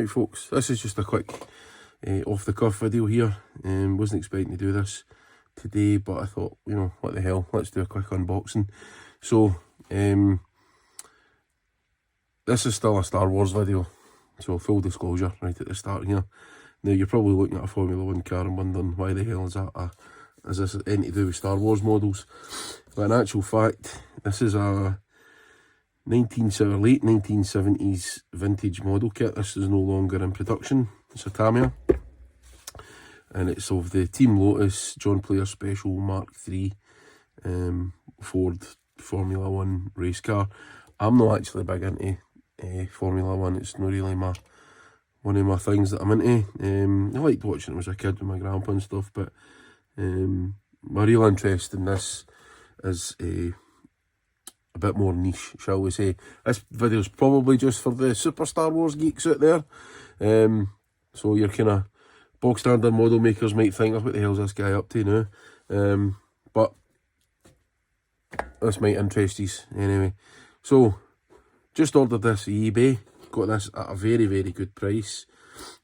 Right folks, this is just a quick off the cuff video here. Wasn't expecting to do this today, but I thought, you know, what the hell, let's do a quick unboxing. So, this is still a Star Wars video, so full disclosure right at the start here. Now you're probably looking at a Formula 1 car and wondering why the hell is that is this anything to do with Star Wars models? But in actual fact, this is a late 1970s vintage model kit. This is no longer in production. It's a Tamiya, and it's of the Team Lotus John Player Special Mark III Ford Formula 1 race car. I'm not actually big into Formula 1. It's not really one of my things that I'm into. I liked watching it as a kid with my grandpa and stuff, but my real interest in this is a bit more niche, shall we say. This video's probably just for the super Star Wars geeks out there. So your kind of bog standard model makers might think, oh, what the hell's this guy up to now? But this might interest you anyway. So, just ordered this on eBay. Got this at a very, very good price.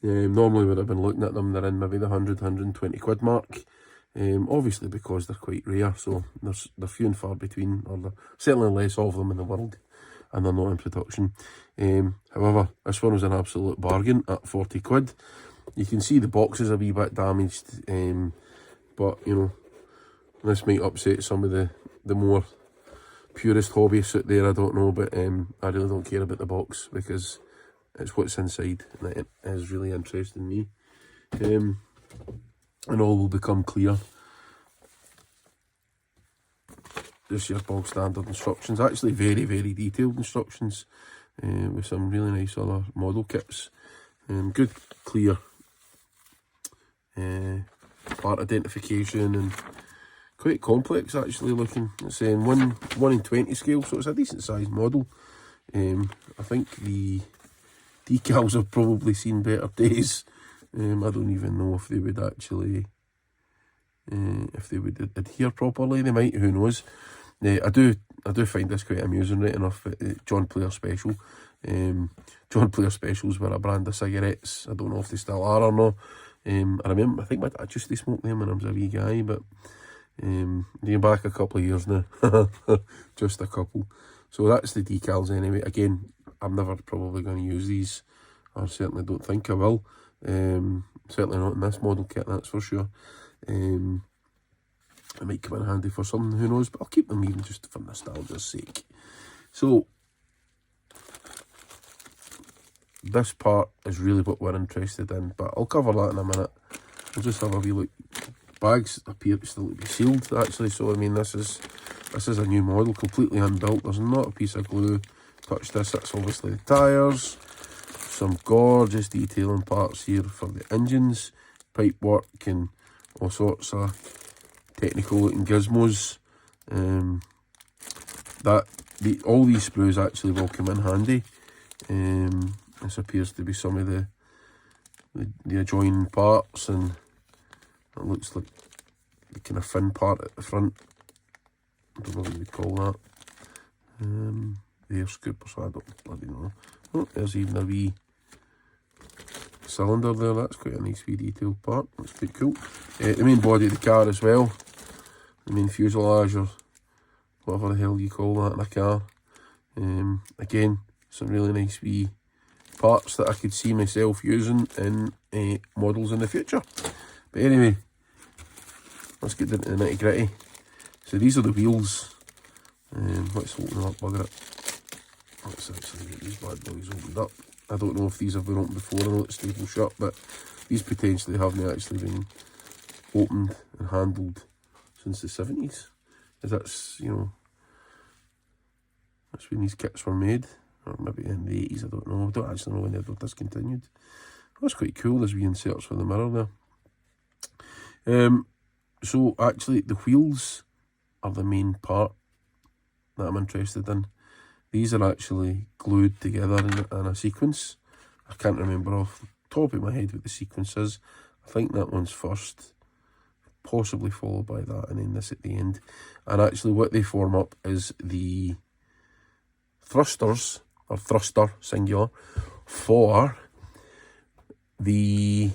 Normally when I've been looking at them, they're in maybe the 100-120 quid mark. Obviously because they're quite rare, so they're few and far between, or there's certainly less of them in the world, and they're not in production. However, this one was an absolute bargain at 40 quid. You can see the box is a wee bit damaged, but you know, this might upset some of the more purist hobbyists out there, I don't know, but I really don't care about the box because it's what's inside, and it is really interesting me. And all will become clear. Just your bog standard instructions, actually very, very detailed instructions, with some really nice other model kits. Good, clear part identification, and quite complex actually looking. It's 1 in 20 scale, so it's a decent sized model. I think the decals have probably seen better days. I don't even know if they would actually, adhere properly. They might, who knows. I do find this quite amusing, right enough. John Player Special. John Player Specials were a brand of cigarettes. I don't know if they still are or not. I think my dad used to smoke them when I was a wee guy, but going back a couple of years now. Just a couple. So that's the decals anyway. Again, I'm never probably going to use these. I certainly don't think I will. Certainly not in this model kit, that's for sure. It might come in handy for something, who knows, but I'll keep them even just for nostalgia's sake. So, this part is really what we're interested in, but I'll cover that in a minute. We'll just have a wee look. Bags appear to still be sealed, actually, so I mean, this is a new model, completely unbuilt. There's not a piece of glue touched this. That's obviously the tyres. Some gorgeous detailing parts here for the engines, pipe work, and all sorts of technical looking gizmos. All these sprues actually will come in handy. This appears to be some of the adjoining parts, and it looks like the kind of fin part at the front. I don't know what you would call that. The air scoop, so I don't bloody know. Oh, there's even a wee cylinder there. That's quite a nice wee detailed part. That's quite cool. The main body of the car as well. The main fuselage, or whatever the hell you call that in a car. Again, some really nice wee parts that I could see myself using in models in the future. But anyway, let's get into the nitty gritty. So these are the wheels. Let's open them up, bugger it. Let's actually get these bad boys opened up. I don't know if these have been opened before. I know it's staple shut, but these potentially haven't actually been opened and handled since the 70s. Because that's, you know, that's when these kits were made. Or maybe in the 80s, I don't know. I don't actually know when they were discontinued. That's quite cool, there's wee inserts for the mirror there. So actually the wheels are the main part that I'm interested in. These are actually glued together in a sequence. I can't remember off the top of my head what the sequence is. I think that one's first, possibly followed by that, and then this at the end. And actually what they form up is the thrusters, or thruster, singular, for the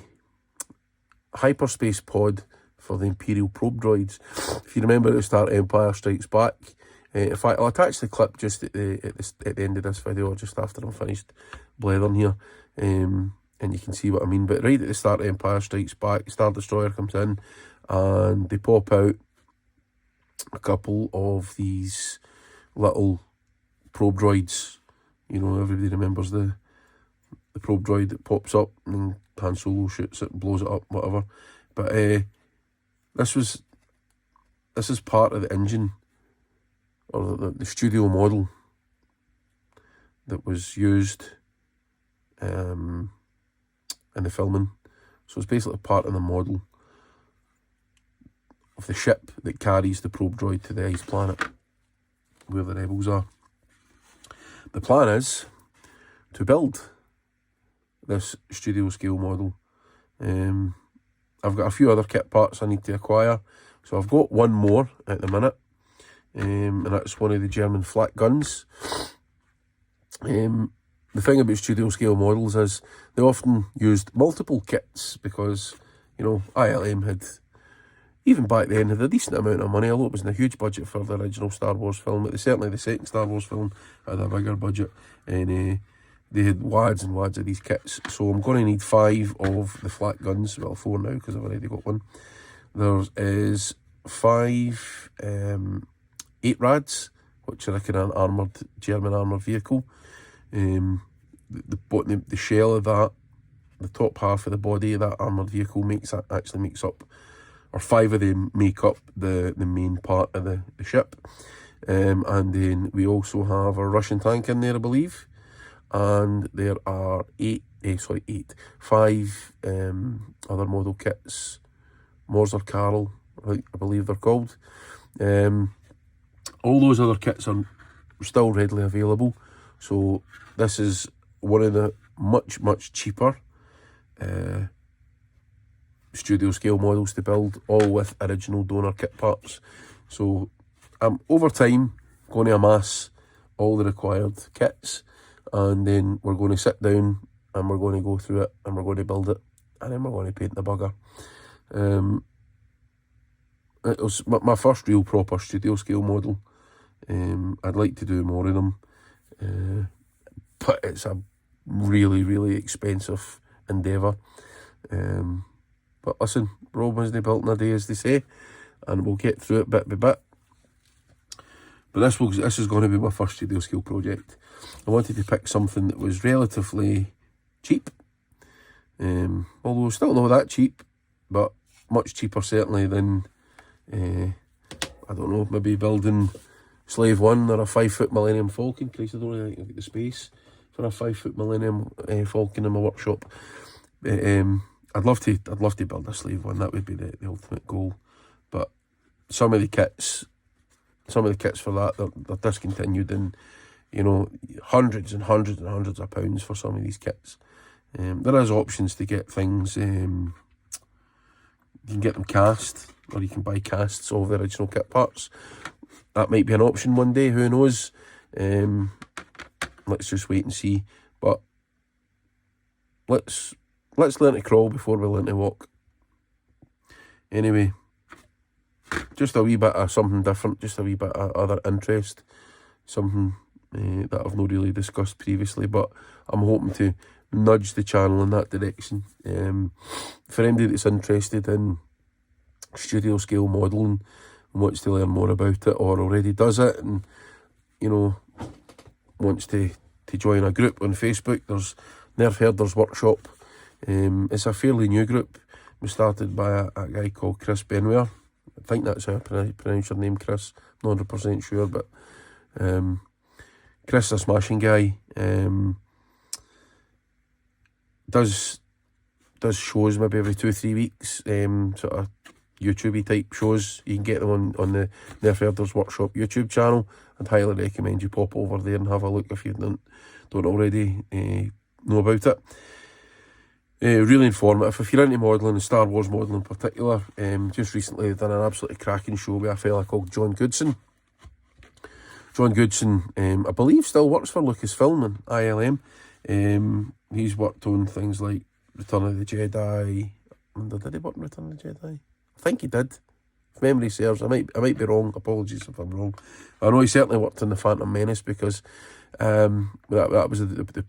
hyperspace pod for the Imperial probe droids. If you remember at the start, Empire Strikes Back. In fact, I'll attach the clip just at the end of this video, or just after I'm finished blethering here, and you can see what I mean. But right at the start of Empire Strikes Back, Star Destroyer comes in, and they pop out a couple of these little probe droids. You know, everybody remembers the probe droid that pops up and Han Solo shoots it, blows it up, whatever. But this is part of the engine, or the studio model that was used in the filming. So it's basically part of the model of the ship that carries the probe droid to the ice planet where the rebels are. The plan is to build this studio scale model. I've got a few other kit parts I need to acquire, so I've got one more at the minute, and that's one of the German flak guns. The thing about studio scale models is they often used multiple kits because, you know, ILM had, even back then, had a decent amount of money, although it wasn't a huge budget for the original Star Wars film, but certainly the second Star Wars film had a bigger budget, and they had wads and wads of these kits. So I'm going to need 5 of the flak guns, well 4 now because I've already got one. There is 5 8 rads, which are like an armoured, German armoured vehicle. The shell of that, the top half of the body of that armoured vehicle actually makes up, or 5 of them make up the main part of the ship. And then we also have a Russian tank in there, I believe. And there are 5 other model kits. Mors or Carol, I believe they're called. All those other kits are still readily available. So this is one of the much cheaper studio scale models to build, all with original donor kit parts. So I'm over time going to amass all the required kits, and then we're going to sit down and we're going to go through it and we're going to build it, and then we're going to paint the bugger. It was my first real proper studio scale model. I'd like to do more of them, but it's a really expensive endeavour. But listen, Rome isn't built in a day, as they say, and we'll get through it bit by bit. But this is going to be my first studio scale project. I wanted to pick something that was relatively cheap, although still not that cheap, but much cheaper certainly than, I don't know, maybe building Slave 1 or a 5-foot Millennium Falcon. Christ, I don't really think I've got the space for a 5-foot Millennium Falcon in my workshop. I'd love to build a Slave 1. That would be the ultimate goal. But some of the kits for that, they're discontinued, and you know, hundreds and hundreds of pounds for some of these kits. There is options to get things. You can get them cast, or you can buy casts of the original kit parts. That might be an option one day, who knows. Let's just wait and see. But let's learn to crawl before we learn to walk. Anyway, just a wee bit of something different, just a wee bit of other interest, something that I've not really discussed previously, but I'm hoping to nudge the channel in that direction. For anybody that's interested in studio scale modelling and wants to learn more about it, or already does it, and you know, wants to join a group on Facebook, there's Nerf Herders Workshop. It's a fairly new group. It was started by a guy called Chris Benware. I think that's how I pronounce your name, Chris. Not 100% sure, but Chris is a smashing guy. Does shows maybe every 2-3 weeks, sort of YouTube-y type shows. You can get them on the Nerf Herders Workshop YouTube channel. I'd highly recommend you pop over there and have a look if you don't already know about it. Really informative. If you're into modelling, and Star Wars modelling in particular, just recently they've done an absolutely cracking show with a fella called John Goodson. John Goodson, I believe, still works for Lucasfilm and ILM. He's worked on things like Return of the Jedi. Did he work in Return of the Jedi? I think he did. If memory serves, I might be wrong. Apologies if I'm wrong. I know he certainly worked in the Phantom Menace because that was the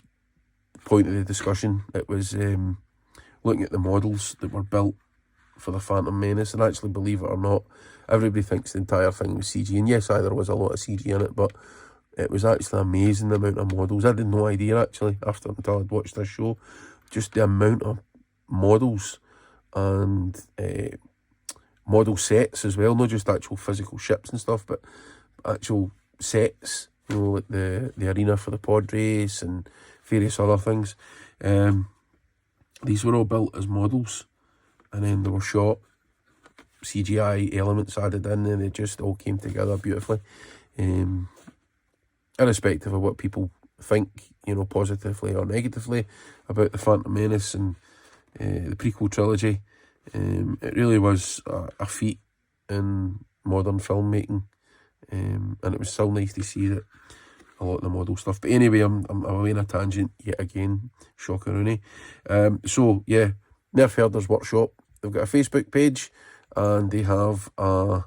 point of the discussion. It was looking at the models that were built for the Phantom Menace, and actually, believe it or not, everybody thinks the entire thing was CG, and yes, there was a lot of CG in it, but it was actually amazing the amount of models. I had no idea actually until I'd watched this show, just the amount of models and model sets as well, not just actual physical ships and stuff, but actual sets, you know, like the arena for the pod race and various other things. These were all built as models, and then they were shot, CGI elements added in, and it just all came together beautifully. Irrespective of what people think, you know, positively or negatively about the Phantom Menace and the prequel trilogy, it really was a feat in modern filmmaking, and it was still nice to see that a lot of the model stuff. But anyway, I'm away on a tangent yet again, shocking. So yeah, Nerf Herders Workshop, they've got a Facebook page and they have a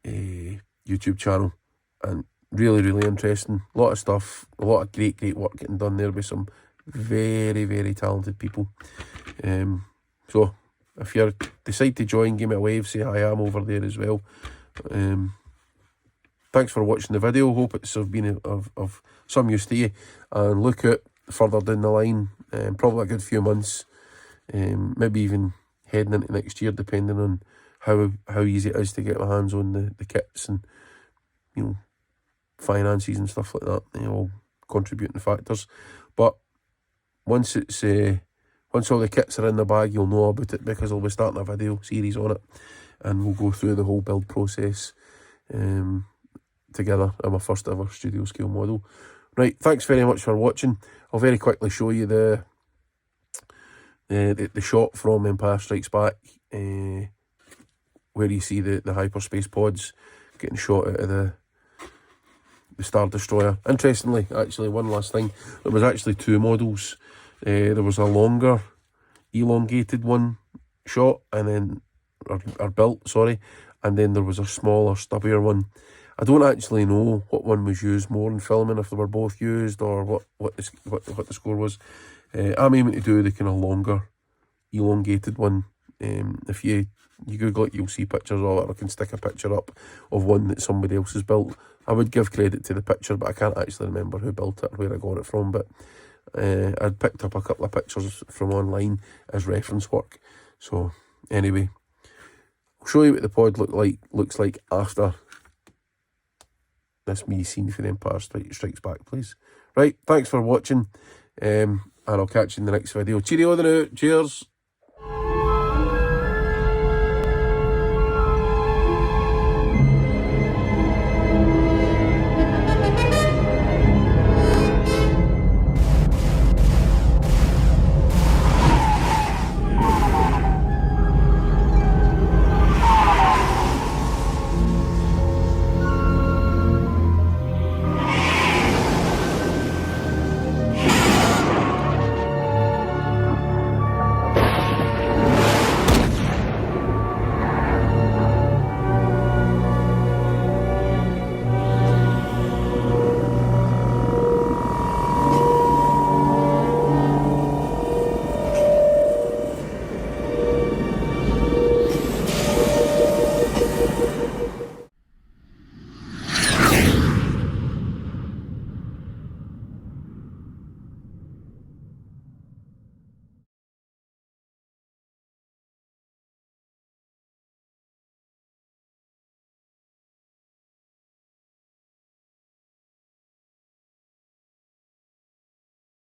YouTube channel, and really interesting. A lot of stuff, a lot of great work getting done there with some very talented people. So if you decide to join, give me a wave, say hi, I'm over there as well. Thanks for watching the video. Hope it's been of some use to you, and look out further down the line, probably a good few months, maybe even heading into next year, depending on how easy it is to get my hands on the kits and, you know, finances and stuff like that, you know, all contributing factors. But once all the kits are in the bag, you'll know about it, because I'll be starting a video series on it, and we'll go through the whole build process together in my first ever studio scale model. Right, thanks very much for watching. I'll very quickly show you the shot from Empire Strikes Back, where you see the hyperspace pods getting shot out of the Star Destroyer. Interestingly, actually, one last thing, there was actually two models. There was a longer, elongated one shot, and then, or built, sorry, and then there was a smaller, stubbier one. I don't actually know what one was used more in filming, if they were both used, or what the score was. I'm aiming to do the kind of longer, elongated one. If you Google it, you'll see pictures of it. I can stick a picture up of one that somebody else has built. I would give credit to the picture, but I can't actually remember who built it or where I got it from. But I'd picked up a couple of pictures from online as reference work. So anyway, I'll show you what the pod looks like after this me scene for the Empire Strikes Back, please. Right, thanks for watching, and I'll catch you in the next video. Cheerio then out. Cheers.